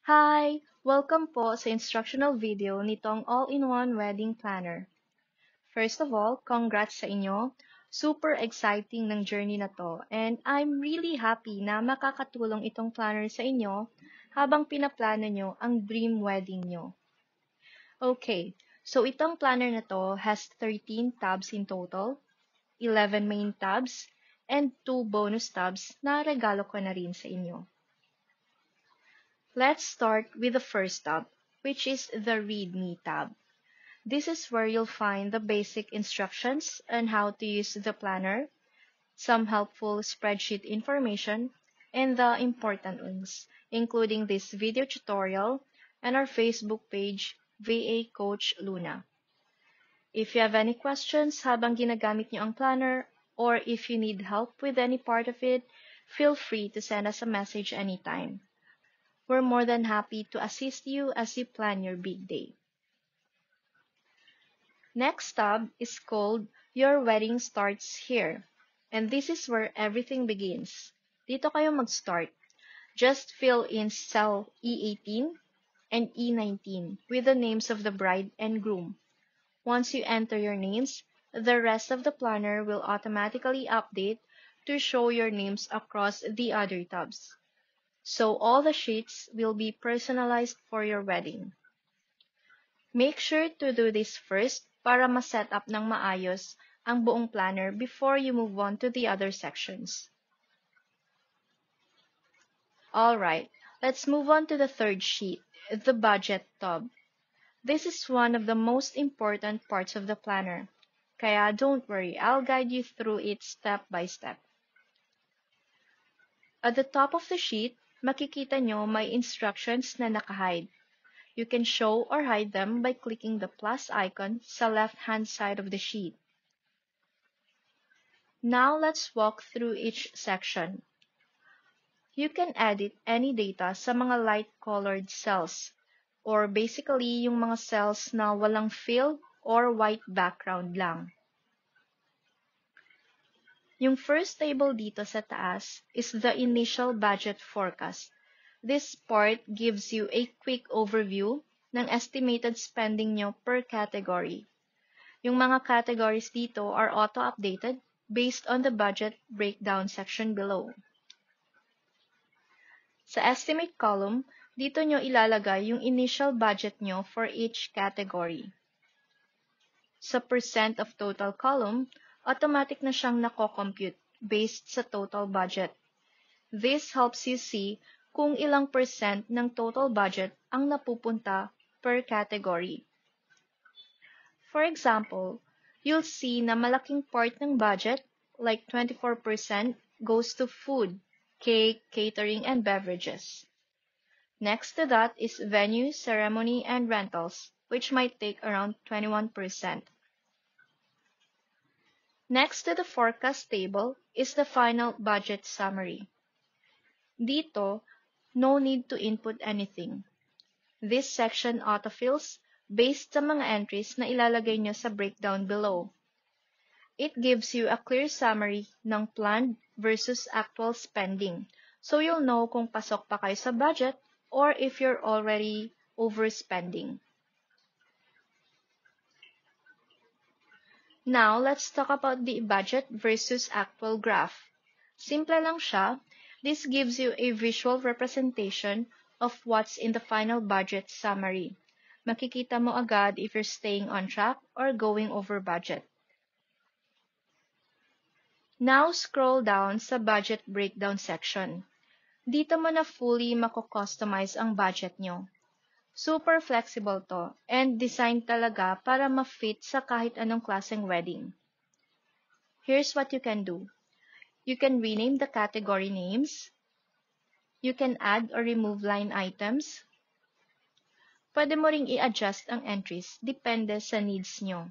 Hi! Welcome po sa instructional video nitong all-in-one wedding planner. First of all, congrats sa inyo. Super exciting ng journey na to and I'm really happy na makakatulong itong planner sa inyo habang pinaplano nyo ang dream wedding nyo. Okay, so itong planner na to has 13 tabs in total, 11 main tabs, and 2 bonus tabs na regalo ko na rin sa inyo. Let's start with the first tab, which is the Read Me tab. This is where you'll find the basic instructions on how to use the planner, some helpful spreadsheet information, and the important links, including this video tutorial and our Facebook page, VA Coach Luna. If you have any questions habang ginagamit niyo ang planner, or if you need help with any part of it, feel free to send us a message anytime. We're more than happy to assist you as you plan your big day. Next tab is called Your Wedding Starts Here, and this is where everything begins. Dito kayo mag-start. Just fill in cell E18 and E19 with the names of the bride and groom. Once you enter your names, the rest of the planner will automatically update to show your names across the other tabs. So all the sheets will be personalized for your wedding. Make sure to do this first para ma-set up ng maayos ang buong planner before you move on to the other sections. Alright, let's move on to the third sheet, the budget tab. This is one of the most important parts of the planner. Kaya don't worry, I'll guide you through it step by step. At the top of the sheet, makikita nyo may instructions na nakahide. You can show or hide them by clicking the plus icon sa left-hand side of the sheet. Now let's walk through each section. You can edit any data sa mga light-colored cells, or basically yung mga cells na walang fill or white background lang. Yung first table dito sa taas is the initial budget forecast. This part gives you a quick overview ng estimated spending nyo per category. Yung mga categories dito are auto-updated based on the budget breakdown section below. Sa estimate column, dito nyo ilalagay yung initial budget nyo for each category. Sa percent of total column, automatic na siyang nako-compute based sa total budget. This helps you see kung ilang percent ng total budget ang napupunta per category. For example, you'll see na malaking part ng budget, like 24%, goes to food, cake, catering, and beverages. Next to that is venue, ceremony, and rentals, which might take around 21%. Next to the forecast table is the final budget summary. Dito, no need to input anything. This section autofills based sa mga entries na ilalagay nyo sa breakdown below. It gives you a clear summary ng planned versus actual spending, so you'll know kung pasok pa kayo sa budget or if you're already overspending. Now, let's talk about the budget versus actual graph. Simple lang siya. This gives you a visual representation of what's in the final budget summary. Makikita mo agad if you're staying on track or going over budget. Now, scroll down sa budget breakdown section. Dito mo na fully mako-customize ang budget nyo. Super flexible to and designed talaga para ma-fit sa kahit anong klaseng wedding. Here's what you can do. You can rename the category names. You can add or remove line items. Pwede mo ring i-adjust ang entries depende sa needs nyo.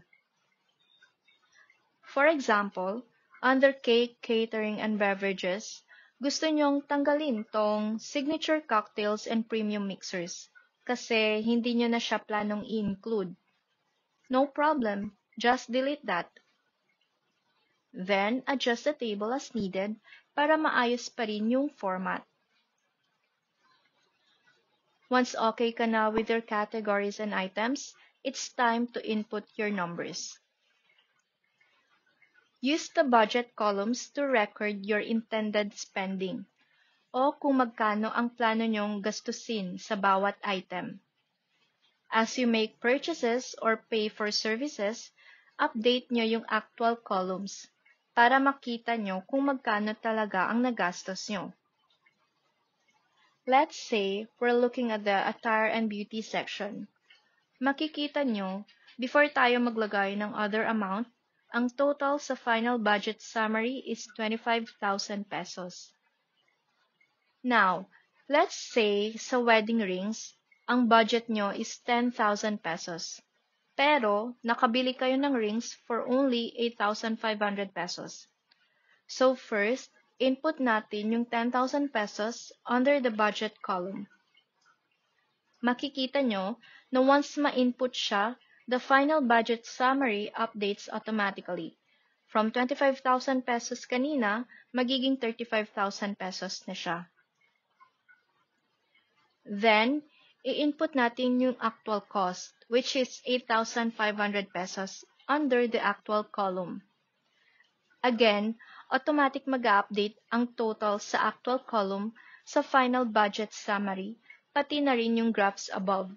For example, under cake, catering, and beverages, gusto nyong tanggalin tong signature cocktails and premium mixers kasi hindi nyo na siya planong i-include. No problem, just delete that. Then, adjust the table as needed para maayos pa rin yung format. Once okay ka na with your categories and items, it's time to input your numbers. Use the budget columns to record your intended spending o kung magkano ang plano nyong gastusin sa bawat item. As you make purchases or pay for services, update nyo yung actual columns para makita nyo kung magkano talaga ang nagastos nyo. Let's say we're looking at the attire and beauty section. Makikita nyo, before tayo maglagay ng other amount, ang total sa final budget summary is 25,000 pesos. Now, let's say sa wedding rings, ang budget nyo is 10,000 pesos. Pero, nakabili kayo ng rings for only 8,500 pesos. So first, input natin yung 10,000 pesos under the budget column. Makikita nyo na once ma-input siya, the final budget summary updates automatically. From 25,000 pesos kanina, magiging 35,000 pesos na siya. Then, i-input natin yung actual cost, which is 8,500 pesos under the actual column. Again, automatic mag-update ang total sa actual column sa final budget summary, pati na rin yung graphs above.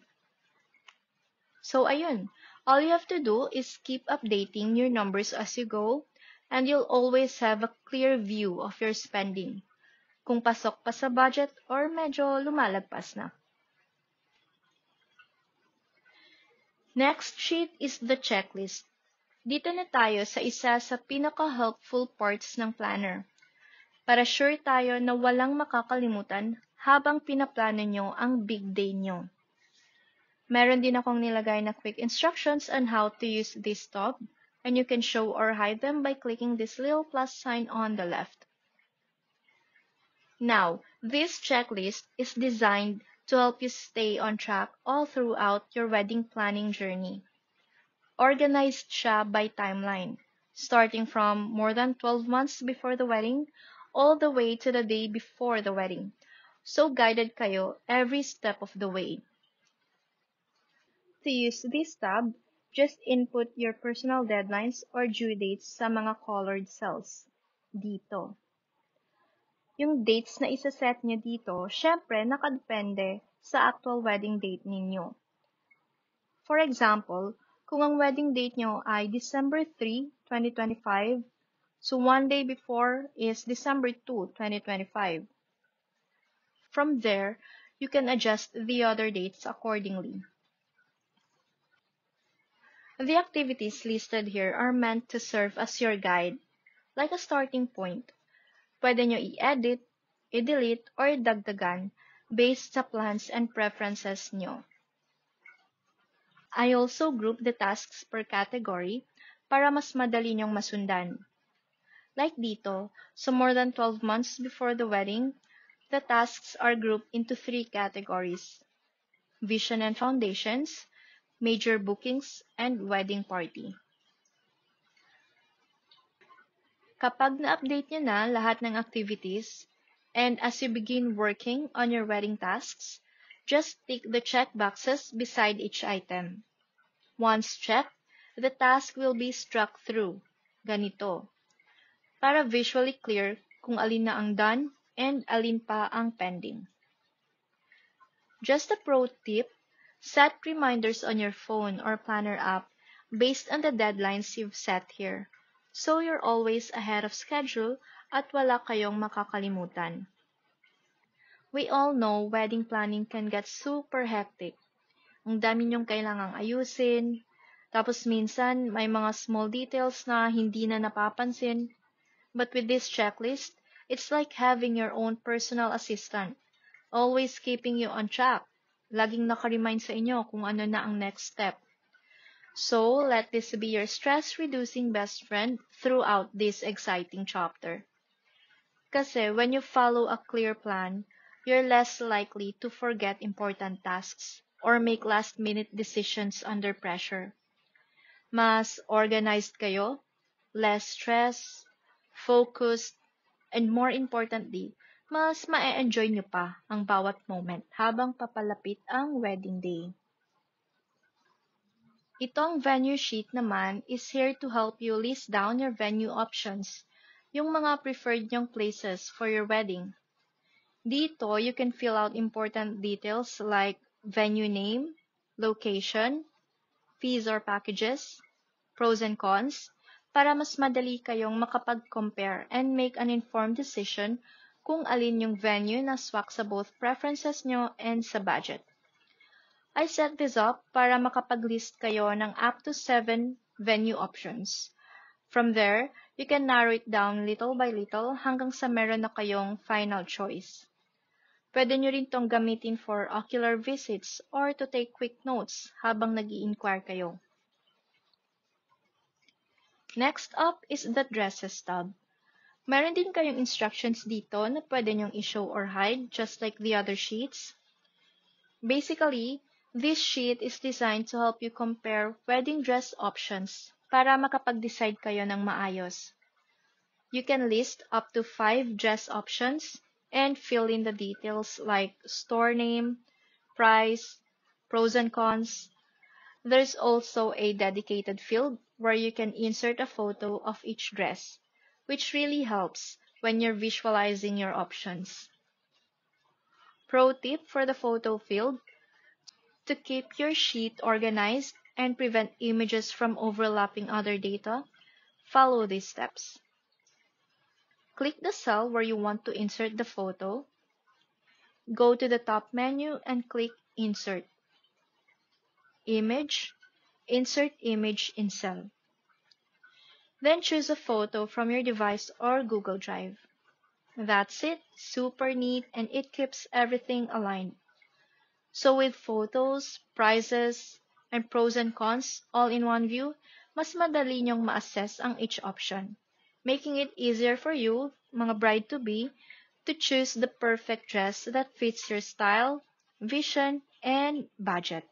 So, ayun. All you have to do is keep updating your numbers as you go, and you'll always have a clear view of your spending. Kung pasok pa sa budget or medyo lumalagpas na. Next sheet is the checklist. Dito na tayo sa isa sa pinaka-helpful parts ng planner. Para sure tayo na walang makakalimutan habang pinaplano nyo ang big day nyo. Meron din akong nilagay na quick instructions on how to use this tab, and you can show or hide them by clicking this little plus sign on the left. Now, this checklist is designed to help you stay on track all throughout your wedding planning journey. Organized siya by timeline, starting from more than 12 months before the wedding, all the way to the day before the wedding. So guided kayo every step of the way. To use this tab, just input your personal deadlines or due dates sa mga colored cells. Dito. Yung dates na isa-set nyo dito, syempre nakadepende sa actual wedding date ninyo. For example, kung ang wedding date nyo ay December 3, 2025, so one day before is December 2, 2025. From there, you can adjust the other dates accordingly. The activities listed here are meant to serve as your guide, like a starting point. Pwede nyo i-edit, i-delete, or dagdagan based sa plans and preferences nyo. I also group the tasks per category para mas madali nyong masundan. Like dito, so more than 12 months before the wedding, the tasks are grouped into 3 categories: vision and foundations, major bookings, and wedding party. Kapag na-update nyo na lahat ng activities, and as you begin working on your wedding tasks, just tick the check boxes beside each item. Once checked, the task will be struck through, ganito, para visually clear kung alin na ang done and alin pa ang pending. Just a pro tip, set reminders on your phone or planner app based on the deadlines you've set here, so you're always ahead of schedule at wala kayong makakalimutan. We all know wedding planning can get super hectic. Ang dami niyong kailangang ayusin, tapos minsan may mga small details na hindi na napapansin. But with this checklist, it's like having your own personal assistant, always keeping you on track. Laging nakaremind sa inyo kung ano na ang next step. So, let this be your stress-reducing best friend throughout this exciting chapter. Kasi when you follow a clear plan, you're less likely to forget important tasks or make last-minute decisions under pressure. Mas organized kayo, less stress, focused, and more importantly, mas ma-enjoy nyo pa ang bawat moment habang papalapit ang wedding day. Itong venue sheet naman is here to help you list down your venue options, yung mga preferred nyong places for your wedding. Dito, you can fill out important details like venue name, location, fees or packages, pros and cons, para mas madali kayong makapag-compare and make an informed decision kung alin yung venue na swak sa both preferences nyo and sa budget. I set this up para makapag-list kayo ng up to 7 venue options. From there, you can narrow it down little by little hanggang sa meron na kayong final choice. Pwede nyo rin tong gamitin for ocular visits or to take quick notes habang nag-i-inquire kayo. Next up is the dresses tab. Meron din kayong instructions dito na pwede nyong i-show or hide just like the other sheets. Basically, this sheet is designed to help you compare wedding dress options para makapag-decide kayo ng maayos. You can list up to 5 dress options and fill in the details like store name, price, pros and cons. There's also a dedicated field where you can insert a photo of each dress, which really helps when you're visualizing your options. Pro tip for the photo field: to keep your sheet organized and prevent images from overlapping other data, follow these steps. Click the cell where you want to insert the photo. Go to the top menu and click Insert. Image. Insert image in cell. Then choose a photo from your device or Google Drive. That's it. Super neat, and it keeps everything aligned. So with photos, prices, and pros and cons all in one view, mas madali nyong ma-assess ang each option, making it easier for you, mga bride-to-be, to choose the perfect dress that fits your style, vision, and budget.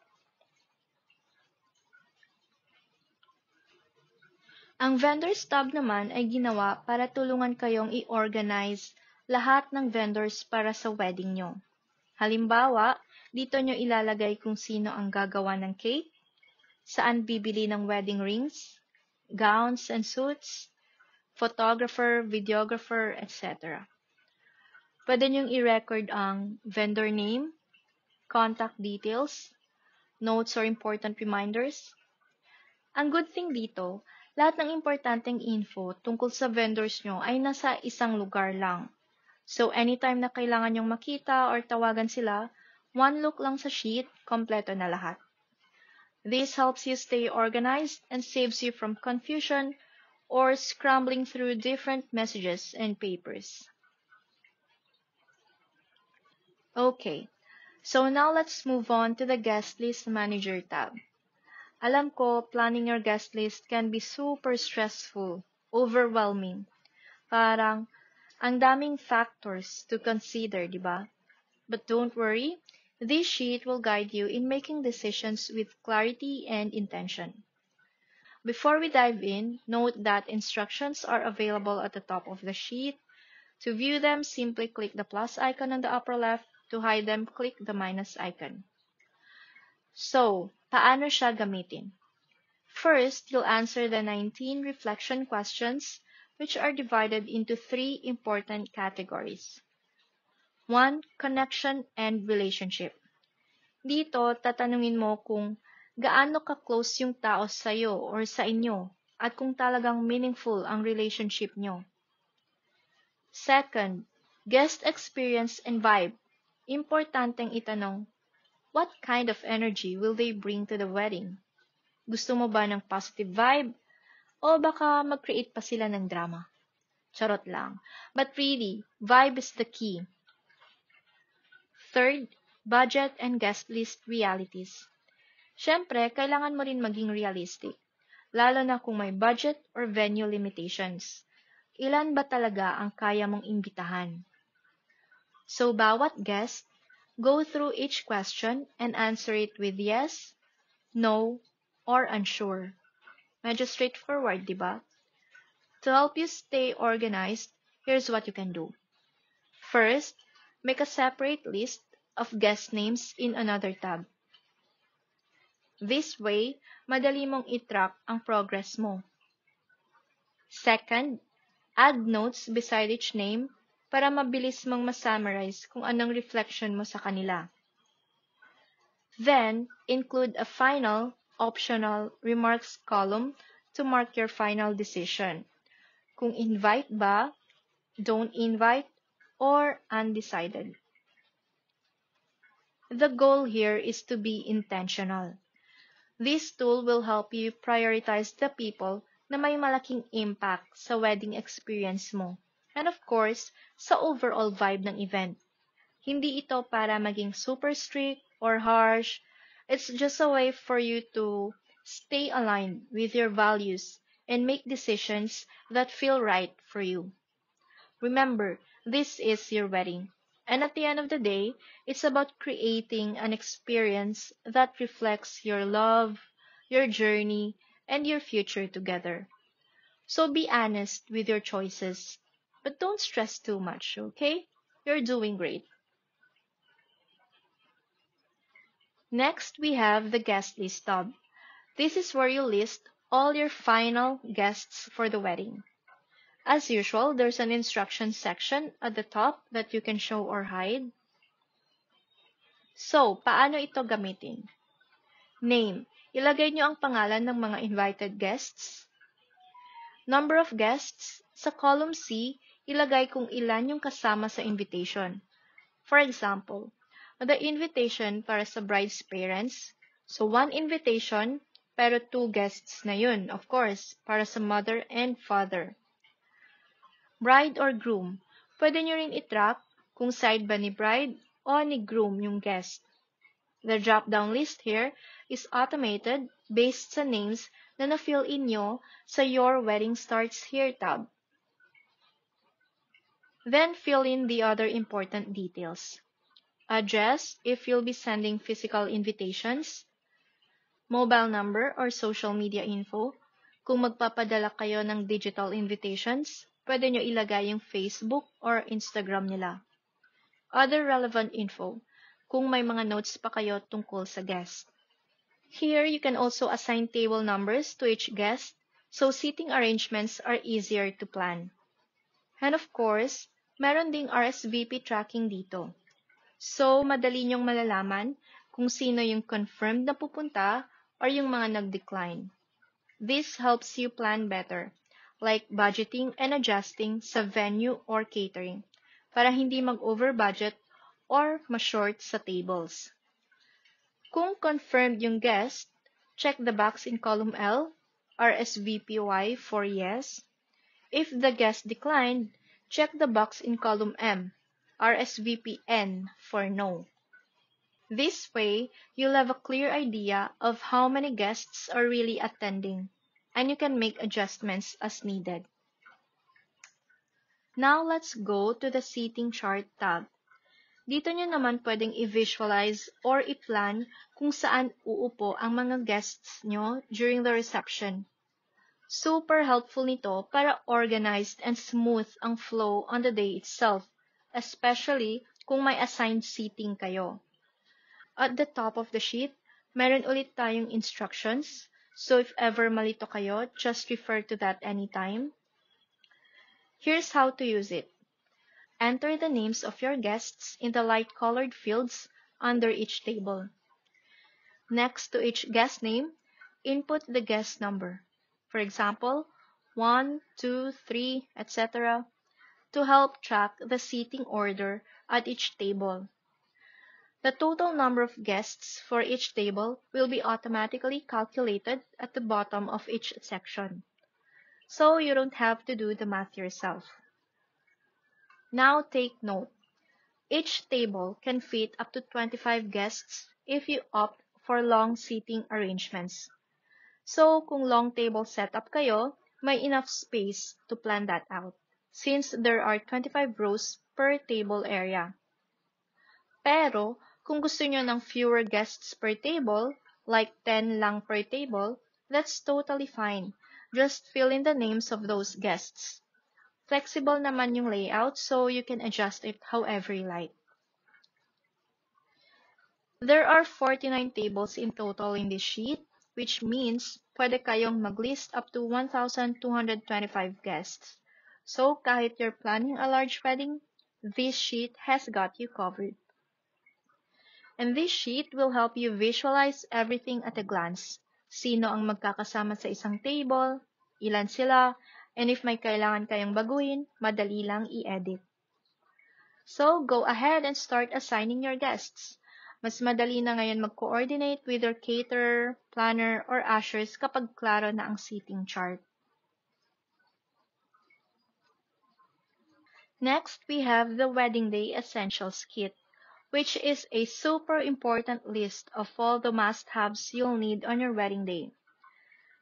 Ang vendors tab naman ay ginawa para tulungan kayong i-organize lahat ng vendors para sa wedding nyo. Halimbawa, dito nyo ilalagay kung sino ang gagawa ng cake, saan bibili ng wedding rings, gowns and suits, photographer, videographer, etc. Pwede nyong i-record ang vendor name, contact details, notes or important reminders. Ang good thing dito, lahat ng importanteng info tungkol sa vendors nyo ay nasa isang lugar lang. So, anytime na kailangan nyong makita or tawagan sila, one look lang sa sheet, kompleto na lahat. This helps you stay organized and saves you from confusion or scrambling through different messages and papers. Okay, so now let's move on to the Guest List Manager tab. Alam ko, planning your guest list can be super stressful, overwhelming. Parang, ang daming factors to consider, di ba? But don't worry, this sheet will guide you in making decisions with clarity and intention. Before we dive in, note that instructions are available at the top of the sheet. To view them, simply click the plus icon on the upper left. To hide them, click the minus icon. So, paano siya gamitin? First, you'll answer the 19 reflection questions, which are divided into 3 important categories. 1. Connection and relationship. Dito, tatanungin mo kung gaano ka-close yung tao sa'yo or sa inyo at kung talagang meaningful ang relationship nyo. Second, guest experience and vibe. Importanteng itanong, what kind of energy will they bring to the wedding? Gusto mo ba ng positive vibe? O baka mag-create pa sila ng drama? Charot lang. But really, vibe is the key. Third, budget and guest list realities. Siyempre, kailangan mo rin maging realistic, lalo na kung may budget or venue limitations. Ilan ba talaga ang kaya mong imbitahan? So, bawat guest, go through each question and answer it with yes, no, or unsure. Medyo straightforward, di ba? To help you stay organized, here's what you can do. First, make a separate list of guest names in another tab. This way, madali mong i-track ang progress mo. Second, add notes beside each name para mabilis mong ma-summarize kung anong reflection mo sa kanila. Then, include a final, optional remarks column to mark your final decision. Kung invite ba, don't invite, or undecided. The goal here is to be intentional. This tool will help you prioritize the people na may malaking impact sa wedding experience mo. And of course, sa overall vibe ng event. Hindi ito para maging super strict or harsh. It's just a way for you to stay aligned with your values and make decisions that feel right for you. Remember, this is your wedding. And at the end of the day, it's about creating an experience that reflects your love, your journey, and your future together. So be honest with your choices, but don't stress too much, okay? You're doing great. Next, we have the guest list tab. This is where you list all your final guests for the wedding. As usual, there's an instruction section at the top that you can show or hide. So, paano ito gamitin? Name. Ilagay nyo ang pangalan ng mga invited guests. Number of guests. Sa column C, ilagay kung ilan yung kasama sa invitation. For example, the invitation para sa bride's parents. So, one invitation, pero 2 guests na yun, of course, para sa mother and father. Bride or groom. Pwede nyo rin i-track kung side ba ni bride o ni groom yung guest. The drop-down list here is automated based sa names na na-fill in nyo sa Your Wedding Starts Here tab. Then fill in the other important details. Address if you'll be sending physical invitations, mobile number or social media info. Kung magpapadala kayo ng digital invitations, pwede nyo ilagay yung Facebook or Instagram nila. Other relevant info, kung may mga notes pa kayo tungkol sa guest. Here, you can also assign table numbers to each guest, so seating arrangements are easier to plan. And of course, meron ding RSVP tracking dito. So, madali nyong malalaman kung sino yung confirmed na pupunta or yung mga nag-decline. This helps you plan better, like budgeting and adjusting sa venue or catering, para hindi mag-over-budget or ma-short sa tables. Kung confirmed yung guest, check the box in column L, RSVPY for yes. If the guest declined, check the box in column M, RSVPN for no. This way, you'll have a clear idea of how many guests are really attending, and you can make adjustments as needed. Now let's go to the seating chart tab. Dito nyo naman pwedeng i-visualize or i-plan kung saan uupo ang mga guests nyo during the reception. Super helpful nito para organized and smooth ang flow on the day itself, especially kung may assigned seating kayo. At the top of the sheet, meron ulit tayong instructions, so if ever malito kayo, just refer to that anytime. Here's how to use it. Enter the names of your guests in the light-colored fields under each table. Next to each guest name, input the guest number. For example, 1, 2, 3, etc. to help track the seating order at each table. The total number of guests for each table will be automatically calculated at the bottom of each section, so you don't have to do the math yourself. Now take note. Each table can fit up to 25 guests if you opt for long seating arrangements. So, kung long table setup kayo, may enough space to plan that out, since there are 25 rows per table area. Pero, kung gusto nyo ng fewer guests per table, like 10 lang per table, that's totally fine. Just fill in the names of those guests. Flexible naman yung layout so you can adjust it however you like. There are 49 tables in total in this sheet, which means pwede kayong mag-list up to 1,225 guests. So kahit you're planning a large wedding, this sheet has got you covered. And this sheet will help you visualize everything at a glance. Sino ang magkakasama sa isang table, ilan sila, and if may kailangan kayong baguhin, madali lang i-edit. So, go ahead and start assigning your guests. Mas madali na ngayon mag-coordinate with your caterer, planner, or ushers kapag klaro na ang seating chart. Next, we have the Wedding Day Essentials Kit, which is a super important list of all the must-haves you'll need on your wedding day.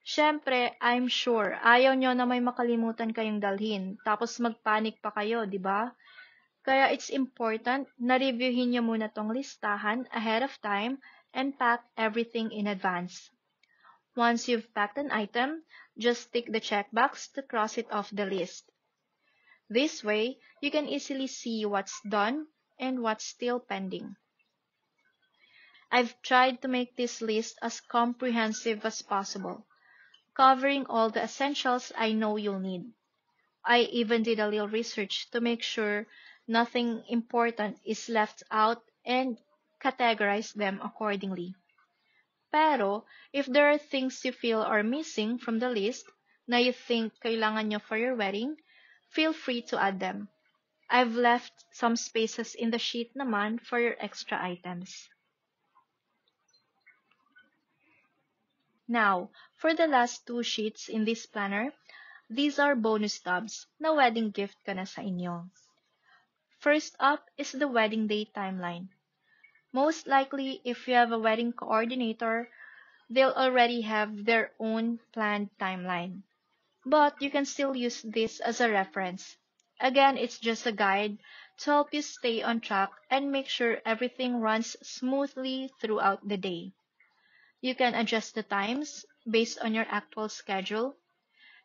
Siyempre, I'm sure, ayaw nyo na may makalimutan kayong dalhin, tapos magpanik pa kayo, di ba? Kaya it's important na reviewin nyo muna tong listahan ahead of time and pack everything in advance. Once you've packed an item, just tick the checkbox to cross it off the list. This way, you can easily see what's done and what's still pending. I've tried to make this list as comprehensive as possible, covering all the essentials I know you'll need. I even did a little research to make sure nothing important is left out and categorize them accordingly. Pero, if there are things you feel are missing from the list na you think kailangan nyo for your wedding, feel free to add them. I've left some spaces in the sheet naman for your extra items. Now, for the last two sheets in this planner, these are bonus tabs na wedding gift ka na sa inyo. First up is the wedding day timeline. Most likely, if you have a wedding coordinator, they'll already have their own planned timeline. But you can still use this as a reference. Again, it's just a guide to help you stay on track and make sure everything runs smoothly throughout the day. You can adjust the times based on your actual schedule,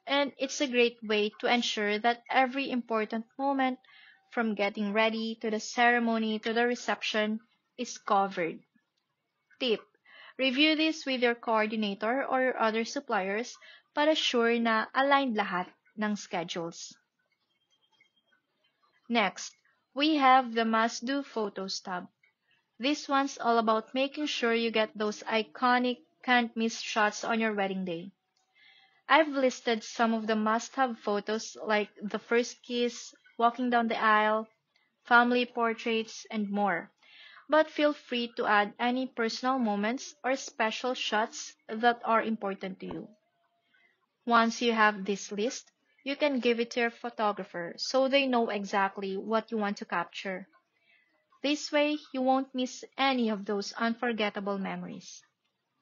and it's a great way to ensure that every important moment, from getting ready to the ceremony to the reception, is covered. Tip: review this with your coordinator or your other suppliers para sure na aligned lahat ng schedules. Next, we have the must-do photos tab. This one's all about making sure you get those iconic, can't-miss shots on your wedding day. I've listed some of the must-have photos like the first kiss, walking down the aisle, family portraits, and more. But feel free to add any personal moments or special shots that are important to you. Once you have this list, you can give it to your photographer so they know exactly what you want to capture. This way, you won't miss any of those unforgettable memories.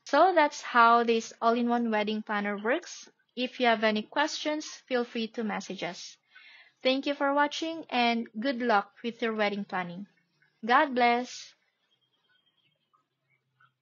So that's how this all-in-one wedding planner works. If you have any questions, feel free to message us. Thank you for watching and good luck with your wedding planning. God bless!